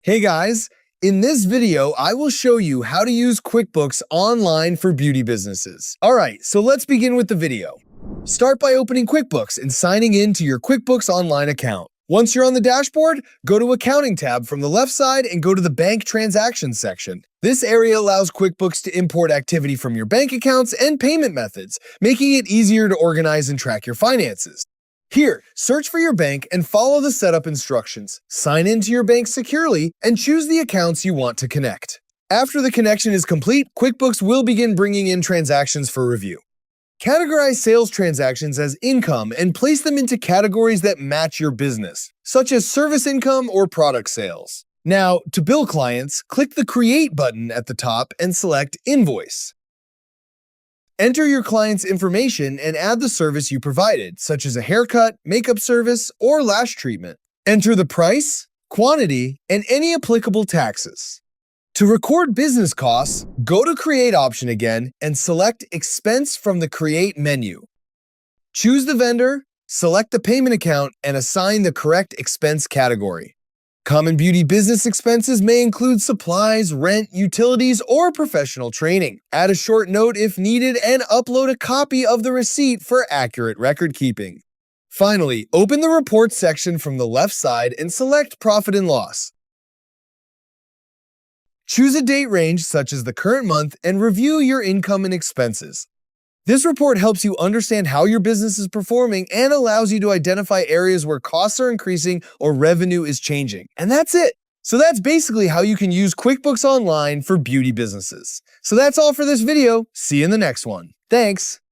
Hey guys, in this video, I will show you how to use QuickBooks Online for beauty businesses. All right, so let's begin with the video. Start by opening QuickBooks and signing in to your QuickBooks Online account. Once you're on the dashboard, go to Accounting tab from the left side and go to the Bank Transactions section. This area allows QuickBooks to import activity from your bank accounts and payment methods, making it easier to organize and track your finances. Here, search for your bank and follow the setup instructions. Sign into your bank securely and choose the accounts you want to connect. After the connection is complete, QuickBooks will begin bringing in transactions for review. Categorize sales transactions as income and place them into categories that match your business, such as service income or product sales. Now, to bill clients, click the Create button at the top and select Invoice. Enter your client's information and add the service you provided, such as a haircut, makeup service, or lash treatment. Enter the price, quantity, and any applicable taxes. To record business costs, go to Create option again and select Expense from the Create menu. Choose the vendor, select the payment account, and assign the correct expense category. Common beauty business expenses may include supplies, rent, utilities, or professional training. Add a short note if needed and upload a copy of the receipt for accurate record keeping. Finally, open the Report section from the left side and select Profit and Loss. Choose a date range such as the current month and review your income and expenses. This report helps you understand how your business is performing and allows you to identify areas where costs are increasing or revenue is changing. And that's it. So that's basically how you can use QuickBooks Online for beauty businesses. So that's all for this video. See you in the next one. Thanks.